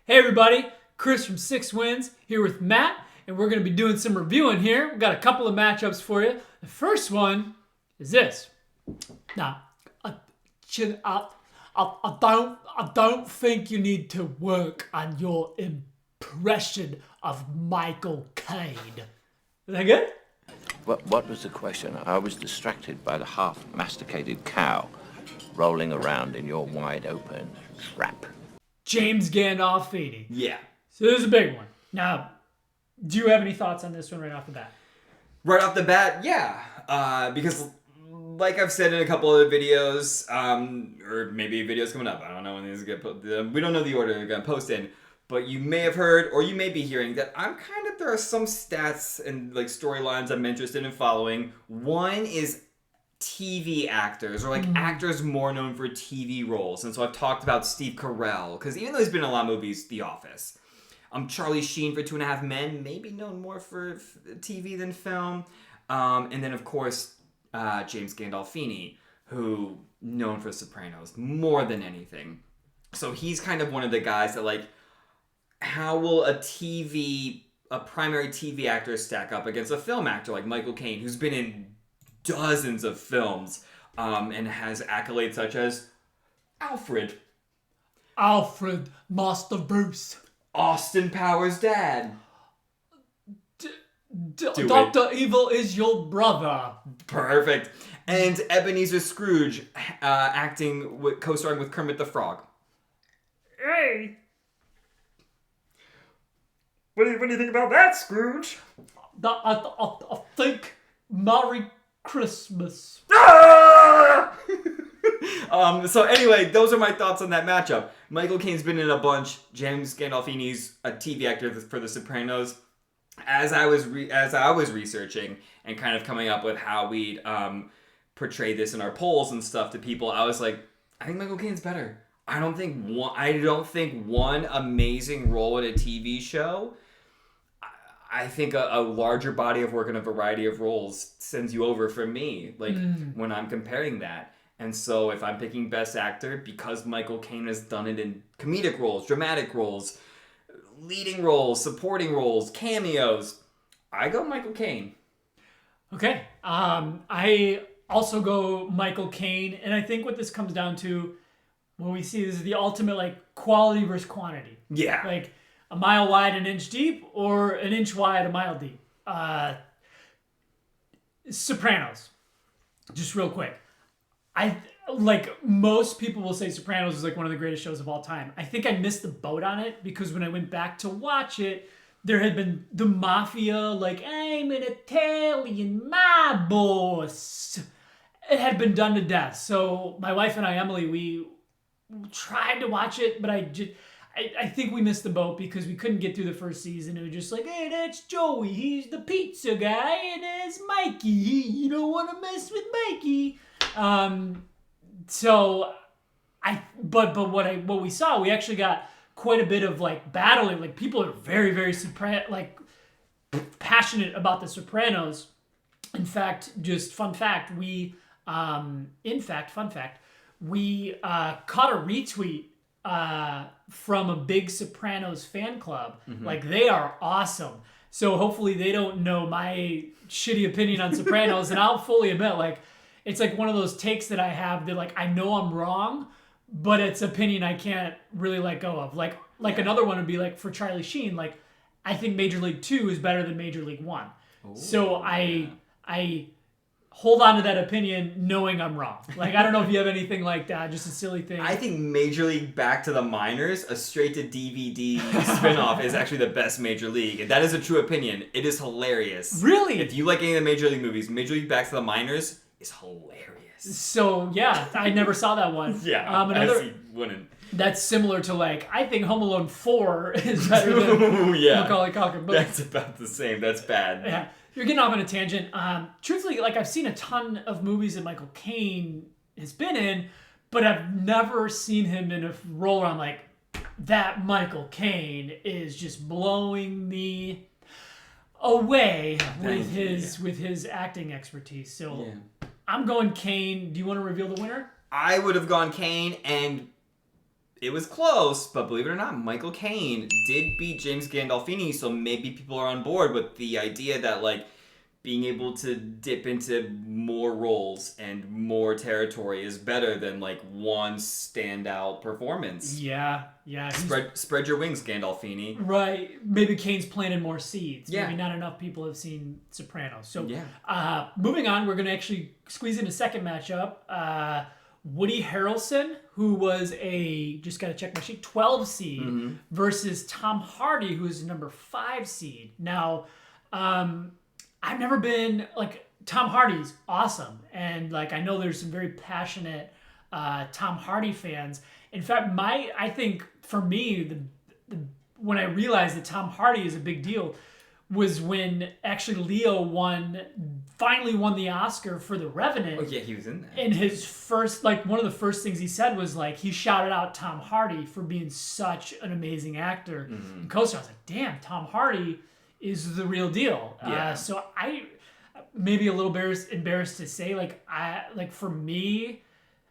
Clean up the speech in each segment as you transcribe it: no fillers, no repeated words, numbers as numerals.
Hey everybody, Chris from Six Wins here with Matt, and we're going to be doing some reviewing here. We've got a couple of matchups for you. The first one is this. Now, I don't think you need to work on your impression of Michael Caine. Is that good? What was the question? I was distracted by the half-masticated cow rolling around in your wide-open trap. James Gandolfini. Yeah. So this is a big one. Now, do you have any thoughts on this one right off the bat? Right off the bat, yeah. Because like I've said in a couple of videos, or maybe videos coming up, I don't know when these get put, we don't know the order they're going to post in, but you may have heard, or you may be hearing, that there are some stats and like storylines I'm interested in following. One is TV actors, or like actors more known for TV roles. And so I've talked about Steve Carell, because even though he's been in a lot of movies, The Office. Charlie Sheen for 2.5 Men, maybe known more for TV than film. And then, of course, James Gandolfini, who known for Sopranos more than anything. So he's kind of one of the guys that, like, how will a primary TV actor stack up against a film actor like Michael Caine, who's been in dozens of films and has accolades such as Alfred, Master Bruce, Austin Powers' dad, Dr. Evil is your brother. Perfect. And Ebenezer Scrooge co-starring with Kermit the Frog. Hey. What do you think about that, Scrooge? I think Merry Christmas. So anyway, those are my thoughts on that matchup. Michael Caine's been in a bunch. James Gandolfini's a TV actor for The Sopranos. As I was researching and kind of coming up with how we'd portray this in our polls and stuff to people, I was like, I think Michael Caine's better. I don't think one amazing role in a TV show. I think a larger body of work and a variety of roles sends you over for me, like when I'm comparing that. And so if I'm picking Best Actor, because Michael Caine has done it in comedic roles, dramatic roles, leading roles, supporting roles, cameos, I go Michael Caine. Okay. I also go Michael Caine, and I think what this comes down to, what we see is the ultimate like quality versus quantity. Yeah. Like a mile wide, an inch deep, or an inch wide, a mile deep. Sopranos. Just real quick. Like most people will say Sopranos is like one of the greatest shows of all time. I think I missed the boat on it because when I went back to watch it, there had been the mafia, like, I'm an Italian mob boss. It had been done to death. So my wife and I, Emily, we tried to watch it, but I think we missed the boat because we couldn't get through the first season. It was just like, hey, that's Joey. He's the pizza guy, and there's Mikey. You don't want to mess with Mikey. But what we saw, we actually got quite a bit of like battling. Like people are very, very passionate about the Sopranos. In fact, just fun fact, we caught a retweet from a big Sopranos fan club. Like they are awesome. So hopefully they don't know my shitty opinion on Sopranos, and I'll fully admit, like, it's like one of those takes that I have that like I know I'm wrong, but it's opinion I can't really let go of. Like another one would be like for Charlie Sheen, like I think Major League 2 is better than Major League 1. Ooh, so I hold on to that opinion knowing I'm wrong. Like I don't know if you have anything like that, just a silly thing. I think Major League Back to the Minors, a straight to DVD spinoff, is actually the best Major League. And that is a true opinion. It is hilarious. Really? If you like any of the Major League movies, Major League Back to the Minors is hilarious. So yeah, I never saw that one. Yeah, another you wouldn't. That's similar to like I think Home Alone 4 is better than Macaulay Culkin. But that's about the same. That's bad. Yeah, you're getting off on a tangent. Truthfully, like I've seen a ton of movies that Michael Caine has been in, but I've never seen him in a role where I'm like, that Michael Caine is just blowing me away with his acting expertise. So I'm going Caine. Do you want to reveal the winner? I would have gone Caine, and it was close, but believe it or not, Michael Caine did beat James Gandolfini, so maybe people are on board with the idea that, like, being able to dip into more roles and more territory is better than, like, one standout performance. Yeah. Spread your wings, Gandolfini. Right. Maybe Kane's planted more seeds. Yeah. Maybe not enough people have seen Sopranos. So, yeah. Moving on, we're going to actually squeeze in a second matchup. Woody Harrelson, who was just got to check my sheet, 12 seed, versus Tom Hardy, who is number 5 seed. Now, I've never been, like, Tom Hardy's awesome. And, like, I know there's some very passionate Tom Hardy fans. In fact, I think for me, when I realized that Tom Hardy is a big deal was when actually Leo finally won the Oscar for The Revenant. Oh, yeah, he was in that. And his first, like, one of the first things he said was, like, he shouted out Tom Hardy for being such an amazing actor and co-star. I was like, damn, Tom Hardy is the real deal. Yeah. So I maybe a little embarrassed to say, for me,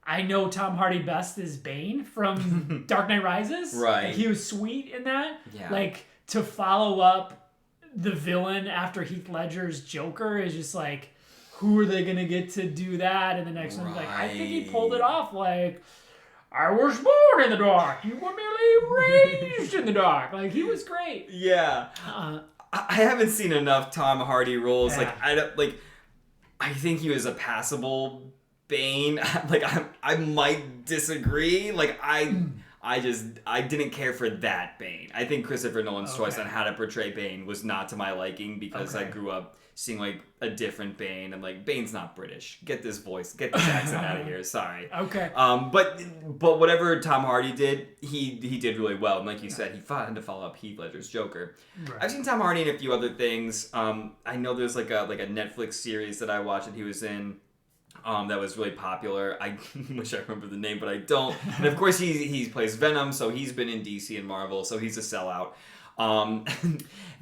I know Tom Hardy best as Bane from Dark Knight Rises. Right. Like, he was sweet in that. Yeah. Like, to follow up the villain after Heath Ledger's Joker is just like, who are they going to get to do that in the next one? Like, I think he pulled it off. Like, I was born in the dark. You were merely raised in the dark. Like, he was great. Yeah. I haven't seen enough Tom Hardy roles. Yeah. I think he was a passable Bane. Like, I might disagree. Like, I didn't care for that Bane. I think Christopher Nolan's choice on how to portray Bane was not to my liking because I grew up seeing, like, a different Bane. I'm like, Bane's not British. Get this voice, get this accent out of here. Sorry. Okay. But whatever Tom Hardy did, he did really well. And like you said, he had to follow up Heath Ledger's Joker. Right. I've seen Tom Hardy in a few other things. I know there's like a Netflix series that I watched that he was in. That was really popular. I wish I remember the name, but I don't. And of course, he plays Venom, so he's been in DC and Marvel, so he's a sellout. And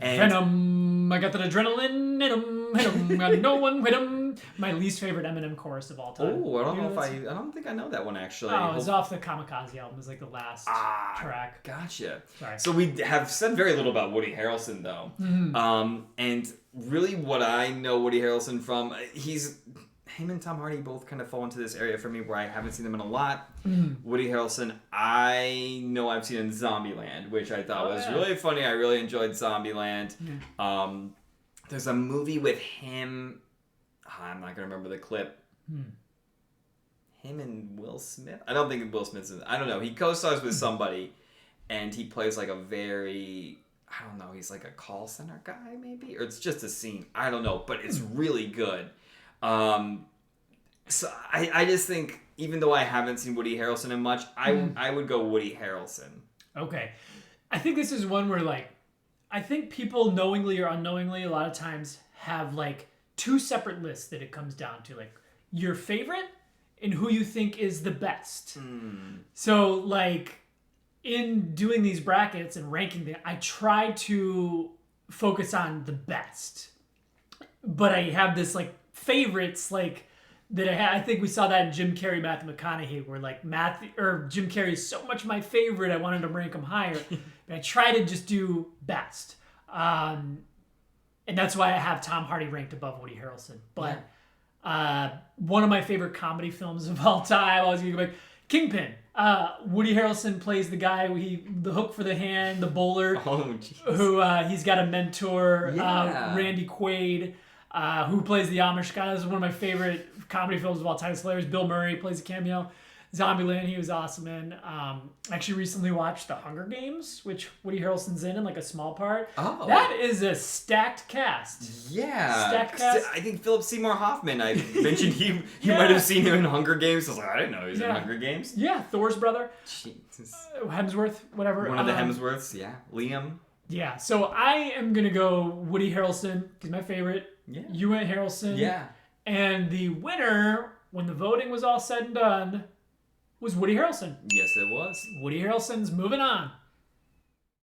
Venom, I got that adrenaline, hit him, got no one hit him. My least favorite Eminem chorus of all time. Oh, I don't think I know that one actually. Oh, it's off the Kamikaze album. It's like the last track. Gotcha. Sorry. So we have said very little about Woody Harrelson though. And really what I know Woody Harrelson from, him and Tom Hardy both kind of fall into this area for me where I haven't seen them in a lot. Woody Harrelson, I know I've seen in Zombieland, which I thought was really funny. I really enjoyed Zombieland. There's a movie with him. I'm not going to remember the clip. Him and Will Smith? I don't think Will Smith's in it. I don't know. He co-stars with somebody, and he plays like a very... I don't know. He's like a call center guy, maybe? Or it's just a scene. I don't know. But it's really good. So I just think, even though I haven't seen Woody Harrelson in much, I would go Woody Harrelson. Okay. I think this is one where, like, I think people knowingly or unknowingly a lot of times have, like, 2 separate lists that it comes down to. Like, your favorite and who you think is the best. So, like, in doing these brackets and ranking them, I try to focus on the best. But I have this, like, favorites, like, that I think we saw that in Jim Carrey, Matthew McConaughey, where, like, Jim Carrey is so much my favorite, I wanted to rank him higher. But I try to just do best. And that's why I have Tom Hardy ranked above Woody Harrelson. But one of my favorite comedy films of all time, I was going to go back, Kingpin. Woody Harrelson plays the guy, the hook for the hand, the bowler, who he's got a mentor, Randy Quaid, who plays the Amish guy. This is one of my favorite comedy films of all time. It's hilarious. Bill Murray plays a cameo. Zombieland, he was awesome in. I actually recently watched The Hunger Games, which Woody Harrelson's in like a small part. Oh. That is a stacked cast. Yeah. Stacked cast. I think Philip Seymour Hoffman, I mentioned he might have seen him in Hunger Games. I was like, I didn't know he was in Hunger Games. Yeah, Thor's brother. Jesus. Hemsworth, whatever. One of the Hemsworths, Liam. Yeah, so I am going to go Woody Harrelson. He's my favorite. Yeah. You went Harrelson. Yeah. And the winner, when the voting was all said and done, was Woody Harrelson. Yes, it was. Woody Harrelson's moving on.